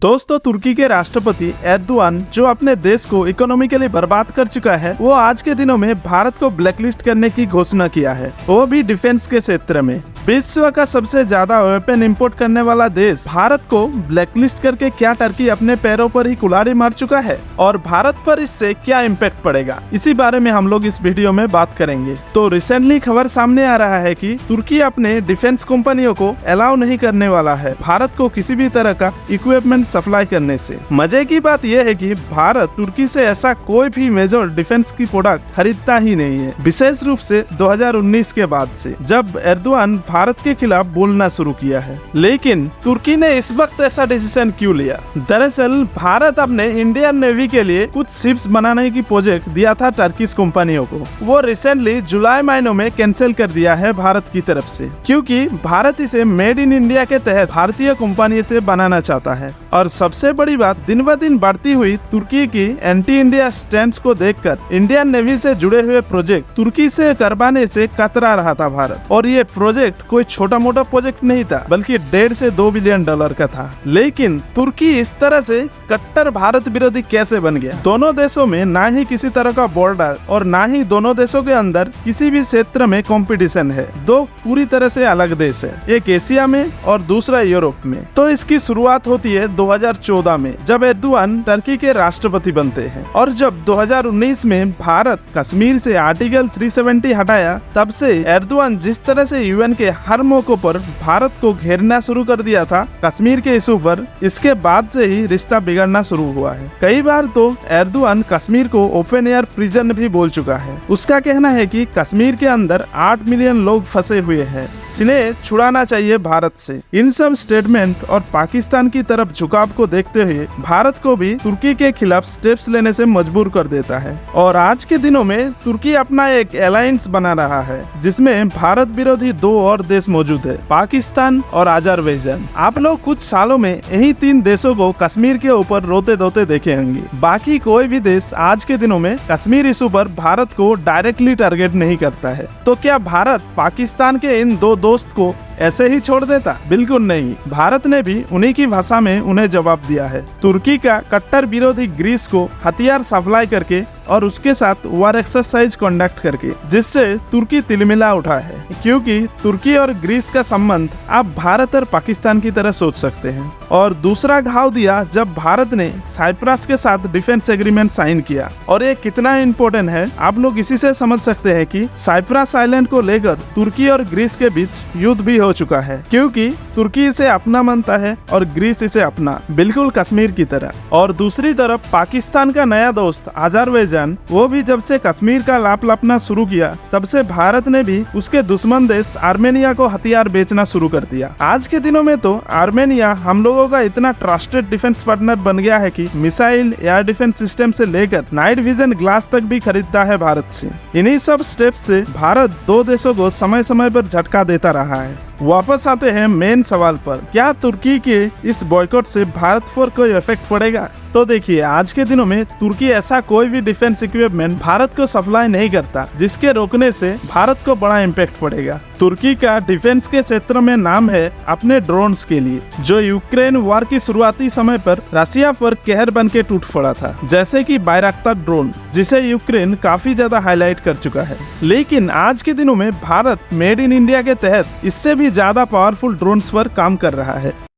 दोस्तों, तुर्की के राष्ट्रपति एर्दोआन जो अपने देश को इकोनॉमिकली बर्बाद कर चुका है, वो आज के दिनों में भारत को ब्लैकलिस्ट करने की घोषणा किया है, वो भी डिफेंस के क्षेत्र में। विश्व का सबसे ज्यादा वेपन इंपोर्ट करने वाला देश भारत को ब्लैकलिस्ट करके क्या टर्की अपने पैरों पर ही कुल्हाड़ी मार चुका है और भारत पर इससे क्या इम्पैक्ट पड़ेगा, इसी बारे में हम लोग इस वीडियो में बात करेंगे। तो रिसेंटली खबर सामने आ रहा है कि तुर्की अपने डिफेंस कंपनियों को अलाउ नहीं करने वाला है भारत को किसी भी तरह का इक्विपमेंट सप्लाई करने से। मजे की बात यह है कि भारत तुर्की से ऐसा कोई भी मेजर डिफेंस की प्रोडक्ट खरीदता ही नहीं है, विशेष रूप से 2019 के बाद से, जब एर्दोआन भारत के खिलाफ बोलना शुरू किया है। लेकिन तुर्की ने इस वक्त ऐसा डिसीजन क्यों लिया? दरअसल भारत अपने इंडियन नेवी के लिए कुछ शिप्स बनाने की प्रोजेक्ट दिया था टर्किश कंपनियों को, वो रिसेंटली जुलाई महीनों में कैंसिल कर दिया है भारत की तरफ से, क्योंकि भारत इसे मेड इन इंडिया के तहत भारतीय कंपनी से बनाना चाहता है। और सबसे बड़ी बात, दिन ब दिन बढ़ती हुई तुर्की की एंटी इंडिया स्टैंड को देखकर इंडियन नेवी से जुड़े हुए प्रोजेक्ट तुर्की से करवाने से कतरा रहा था भारत। और ये प्रोजेक्ट कोई छोटा मोटा प्रोजेक्ट नहीं था, बल्कि 1.5 से 2 बिलियन डॉलर का था। लेकिन तुर्की इस तरह से कट्टर भारत विरोधी कैसे बन गया? दोनों देशों में ना ही किसी तरह का बॉर्डर और ना ही दोनों देशों के अंदर किसी भी क्षेत्र में कंपटीशन है। दो पूरी तरह से अलग देश है, एक एशिया में और दूसरा यूरोप में। तो इसकी शुरुआत होती है 2014 में, जब एर्दोआन टर्की के राष्ट्रपति बनते हैं। और जब 2019 में भारत कश्मीर से आर्टिकल 370 हटाया, तब से एर्दोआन जिस तरह से यूएन के हर मौकों पर भारत को घेरना शुरू कर दिया था कश्मीर के इशू पर, इसके बाद से ही रिश्ता बिगड़ना शुरू हुआ है। कई बार तो एर्दोआन कश्मीर को ओपन एयर प्रिजन भी बोल चुका है। उसका कहना है कि कश्मीर के अंदर 8 मिलियन लोग फंसे हुए हैं, जिन्हें छुड़ाना चाहिए भारत से। इन सब स्टेटमेंट और पाकिस्तान की तरफ झुकाव को देखते हुए भारत को भी तुर्की के खिलाफ स्टेप्स लेने से मजबूर कर देता है। और आज के दिनों में तुर्की अपना एक अलायंस बना रहा है, जिसमें भारत विरोधी 2 और देश मौजूद है, पाकिस्तान और अजरबैजान। आप लोग कुछ सालों में यही 3 देशों को कश्मीर के ऊपर रोते धोते देखे होंगे। बाकी कोई भी देश आज के दिनों में कश्मीर इशू पर भारत को डायरेक्टली टारगेट नहीं करता है। तो क्या भारत पाकिस्तान के इन 2 दोस्त को ऐसे ही छोड़ देता? बिल्कुल नहीं। भारत ने भी उन्हीं की भाषा में उन्हें जवाब दिया है, तुर्की का कट्टर विरोधी ग्रीस को हथियार सप्लाई करके और उसके साथ वार एक्सरसाइज कंडक्ट करके, जिससे तुर्की तिलमिला उठा है। क्योंकि तुर्की और ग्रीस का संबंध आप भारत और पाकिस्तान की तरह सोच सकते हैं। और दूसरा घाव दिया जब भारत ने साइप्रस के साथ डिफेंस एग्रीमेंट साइन किया। और ये कितना इम्पोर्टेंट है आप लोग इसी से समझ सकते हैं कि साइप्रस आइलैंड को लेकर तुर्की और ग्रीस के बीच युद्ध भी हो चुका है, क्योंकि तुर्की इसे अपना मानता है और ग्रीस इसे अपना, बिल्कुल कश्मीर की तरह। और दूसरी तरफ पाकिस्तान का नया दोस्त अजरबैजान, वो भी जब से कश्मीर का लाप लपना शुरू किया, तब से भारत ने भी उसके दुश्मन देश आर्मेनिया को हथियार बेचना शुरू कर दिया। आज के दिनों में तो आर्मेनिया हम लोगों का इतना ट्रस्टेड डिफेंस पार्टनर बन गया है कि मिसाइल, एयर डिफेंस सिस्टम से लेकर नाइट विजन ग्लास तक भी खरीदता है भारत से। इन्हीं सब स्टेप से भारत 2 देशों को समय समय पर झटका देता रहा है। वापस आते हैं मेन सवाल पर, क्या तुर्की के इस बॉयकॉट से भारत पर कोई इफेक्ट पड़ेगा? तो देखिए, आज के दिनों में तुर्की ऐसा कोई भी डिफेंस इक्विपमेंट भारत को सप्लाई नहीं करता जिसके रोकने से भारत को बड़ा इम्पैक्ट पड़ेगा। तुर्की का डिफेंस के क्षेत्र में नाम है अपने ड्रोन्स के लिए, जो यूक्रेन वॉर की शुरुआती समय पर रशिया पर कहर बन के टूट पड़ा था, जैसे कि बायरक्तार ड्रोन, जिसे यूक्रेन काफी ज्यादा हाईलाइट कर चुका है। लेकिन आज के दिनों में भारत मेड इन इंडिया के तहत इससे भी ज्यादा पावरफुल ड्रोन्स पर काम कर रहा है।